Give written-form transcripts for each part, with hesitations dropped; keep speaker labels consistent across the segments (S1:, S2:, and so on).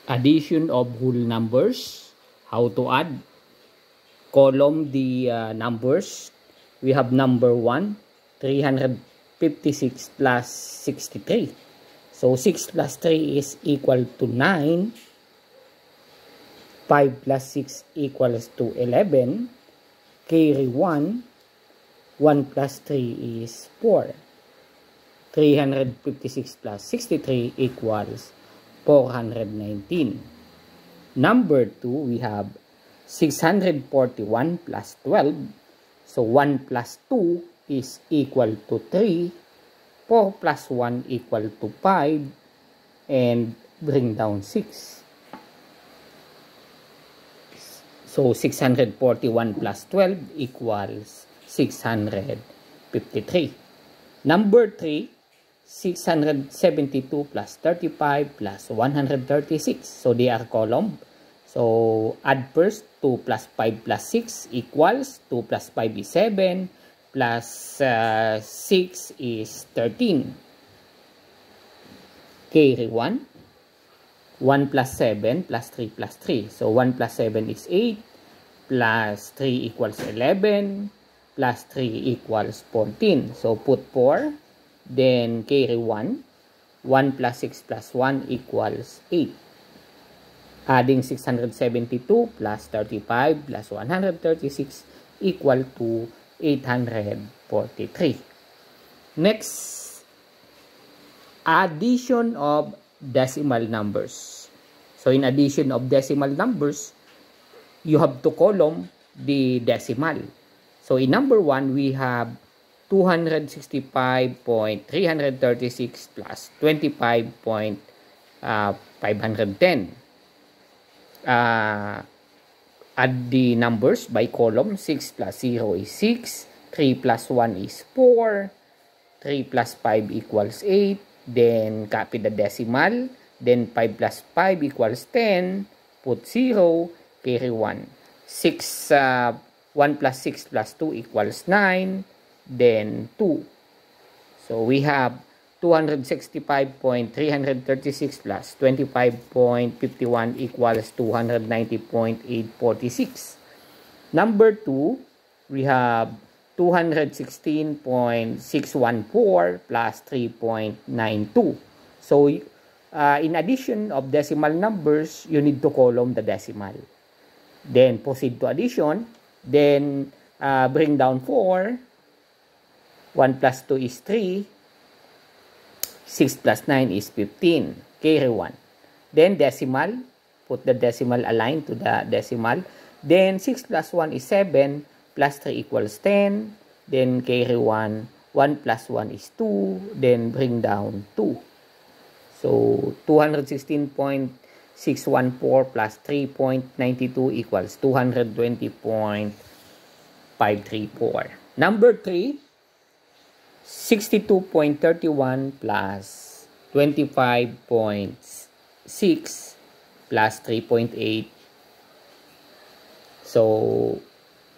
S1: Addition of whole numbers. How to add? Column the numbers. We have number 1, 356 plus 63. So 6 plus 3 is equal to 9. 5 plus 6 equals to 11. Carry 1. 1 plus 3 is 4. 356 plus 63 equals 419. Number 2, we have 641 plus 12. So 1 plus 2 is equal to 3. 4 plus 1 equal to 5. And bring down 6. So 641 plus 12 equals 653. Number 3, 672 plus 35 plus 136. So they are column. So add first. 2 plus 5 plus 6 equals 2 plus 5 is 7 plus 6 is 13. Carry 1. 1 plus 7 plus 3 plus 3. So 1 plus 7 is 8 plus 3 equals 11 plus 3 equals 14. So put 4. Then carry 1. 1 plus 6 plus 1 equals 8. Adding 672 plus 35 plus 136 equal to 843. Next, addition of decimal numbers. So in addition of decimal numbers, you have to column the decimal. So in number 1, we have 265.336 plus 25.510. Add the numbers by column. 6 plus 0 is 6. 3 plus 1 is 4. 3 plus 5 equals 8. Then copy the decimal. Then 5 plus 5 equals 10. Put 0. Carry 1. 1 plus 6 plus 2 equals 9. Then 2. So we have 265.336 plus 25.51 equals 290.846. Number 2, we have 216.614 plus 3.92. So in addition of decimal numbers, you need to column the decimal. Then proceed to addition. Then bring down 4. 1 plus 2 is 3. 6 plus 9 is 15. Carry 1. Then decimal. Put the decimal aligned to the decimal. Then 6 plus 1 is 7. Plus 3 equals 10. Then carry 1. 1 plus 1 is 2. Then bring down 2. So 216.614 plus 3.92 equals 220.534. Number 3. 62.31 plus 25.6 plus 3.8. So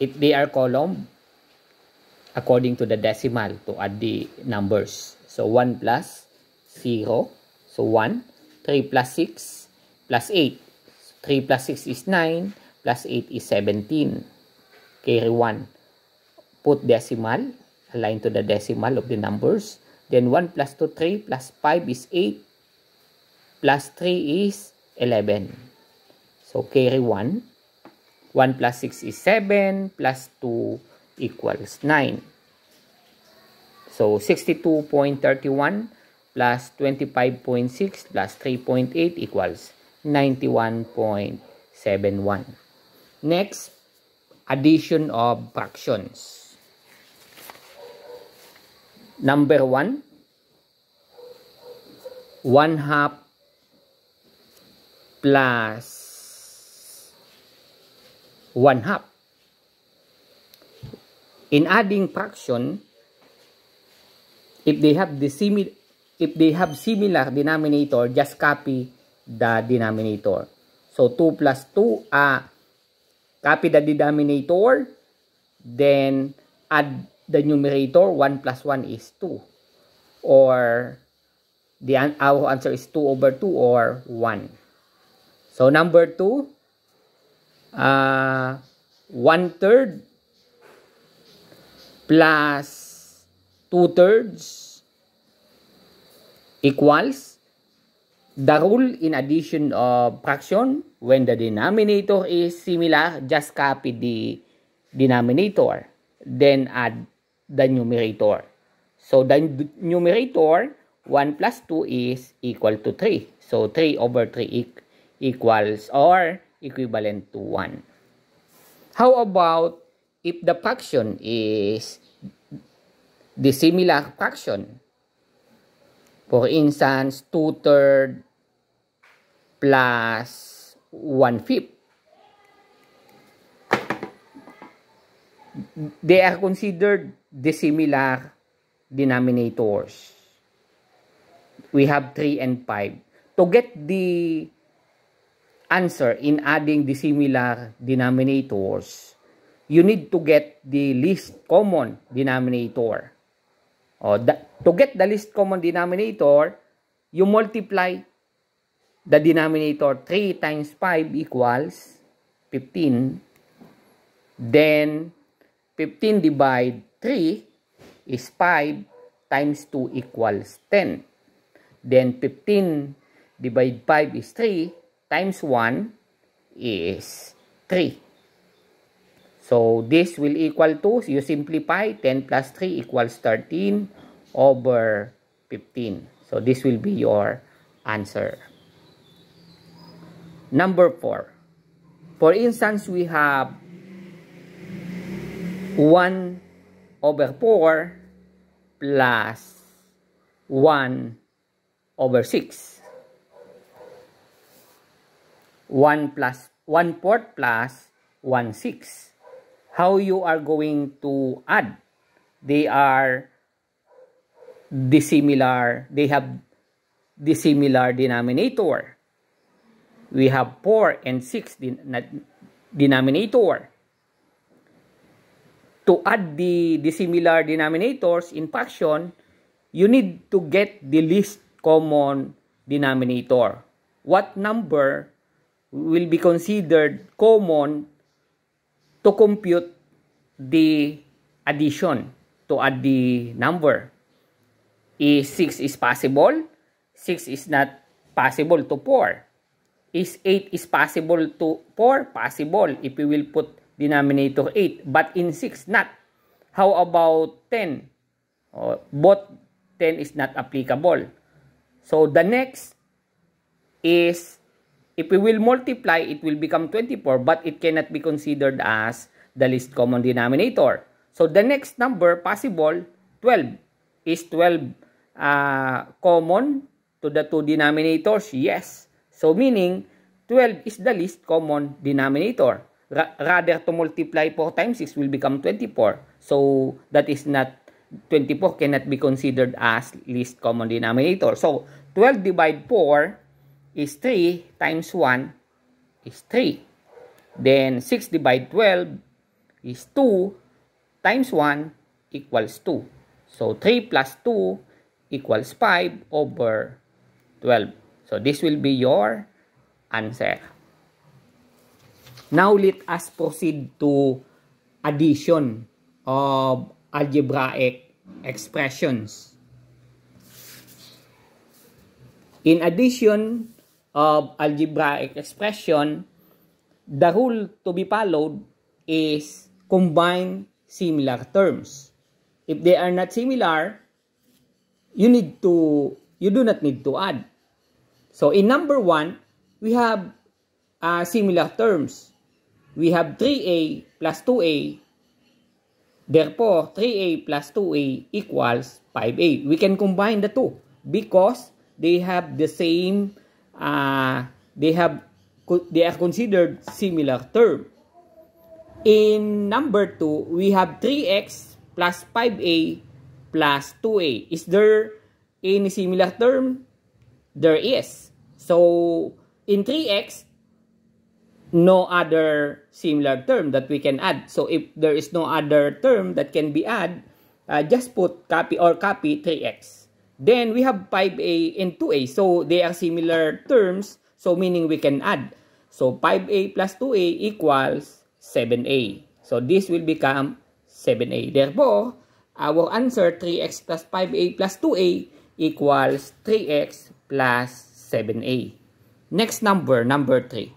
S1: if they are column according to the decimal to add the numbers. So 1 plus 0. So 1. 3 plus 6 plus 8. 3 plus 6 is 9 plus 8 is 17. Carry 1. Put decimal. Align to the decimal of the numbers. Then 1 plus 2, 3 plus 5 is 8 plus 3 is 11. So carry 1. 1 plus 6 is 7 plus 2 equals 9. So 62.31 plus 25.6 plus 3.8 equals 91.71. Next, addition of fractions. Number 1, 1/2 plus 1/2. In adding fraction, if they have similar denominator, just copy the denominator. So 2 plus 2, copy the denominator, then add the numerator. 1 plus 1 is 2. Or our answer is 2/2 or 1. So number 2, 1/3 plus 2/3 equals, the rule in addition of fraction, when the denominator is similar, just copy the denominator, then add the numerator. So the numerator, 1 plus 2 is equal to 3. So 3/3 equals or equivalent to 1. How about if the fraction is the similar fraction? For instance, 2/3 plus 1/5. They are considered dissimilar denominators. We have 3 and 5. To get the answer in adding dissimilar denominators, you need to get the least common denominator. To get the least common denominator, you multiply the denominator. 3 times 5 equals 15. Then 15 divide 3 is 5 times 2 equals 10. Then 15 divide 5 is 3 times 1 is 3. So this will equal to, you simplify, 10 plus 3 equals 13 over 15. So this will be your answer. Number 4. For instance, we have 1/4 plus 1/6. 1/4 plus 1/6. How you are going to add? They are dissimilar. They have dissimilar denominator. We have 4 and 6 denominator. To add the dissimilar denominators in fraction, you need to get the least common denominator. What number will be considered common to compute the addition, to add the number? Is 6 is possible? 6 is not possible to 4. Is 8 is possible to 4? Possible if we will put denominator 8. But in 6, not. How about 10? Both 10 is not applicable. So the next is, if we will multiply, it will become 24, but it cannot be considered as the least common denominator. So the next number possible, 12. Is 12 common to the two denominators? Yes. So meaning, 12 is the least common denominator. Rather to multiply 4 times 6 will become 24. So that is not, 24 cannot be considered as least common denominator. So 12 divide 4 is 3 times 1 is 3. Then 6 divide 12 is 2 times 1 equals 2. So 3 plus 2 equals 5 over 12. So this will be your answer. Now let us proceed to addition of algebraic expressions. In addition of algebraic expression, the rule to be followed is combine similar terms. If they are not similar, you do not need to add. So in number 1, we have similar terms. We have 3a plus 2a. Therefore, 3a plus 2a equals 5a. We can combine the two because they have the same, they are considered similar term. In number 2, we have 3x plus 5a plus 2a. Is there any similar term? There is. So, in 3x, no other similar term that we can add. So, if there is no other term that can be added, just put copy 3x. Then, we have 5a and 2a. So, they are similar terms. So, meaning we can add. So 5a plus 2a equals 7a. So this will become 7a. Therefore, our answer 3x plus 5a plus 2a equals 3x plus 7a. Next number 3.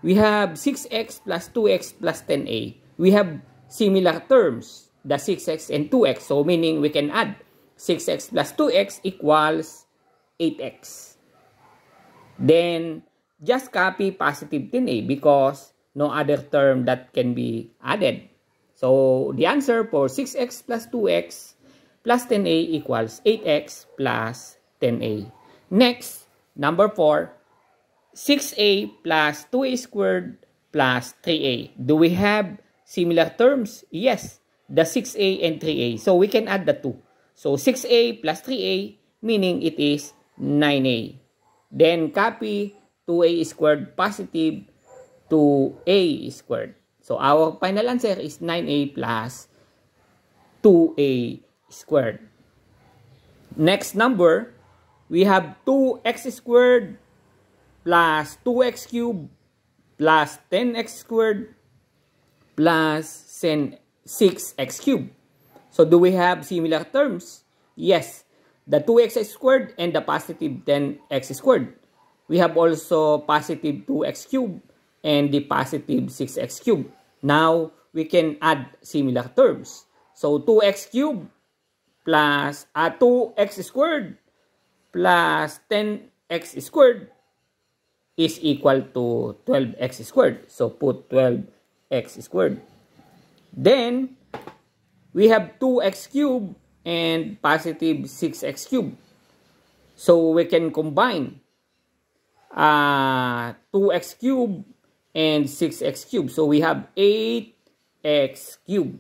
S1: We have 6x plus 2x plus 10a. We have similar terms, the 6x and 2x. So meaning we can add 6x plus 2x equals 8x. Then just copy positive 10a because no other term that can be added. So the answer for 6x plus 2x plus 10a equals 8x plus 10a. Next, number 4, 6a plus 2a squared plus 3a. Do we have similar terms? Yes, the 6a and 3a. So we can add the two. So 6a plus 3a, meaning it is 9a. Then copy 2a squared positive 2a squared. So our final answer is 9a plus 2a squared. Next number, we have 2x squared plus 2x cubed plus 10x squared plus 6x cubed. So do we have similar terms? Yes, the 2x squared and the positive 10x squared. We have also positive 2x cubed and the positive 6x cubed. Now, we can add similar terms. So, 2x cubed plus 2x squared plus 10x squared is equal to 12x squared. So, put 12x squared. Then, we have 2x cubed and positive 6x cubed. So, we can combine 2x cubed and 6x cubed. So we have 8x cubed.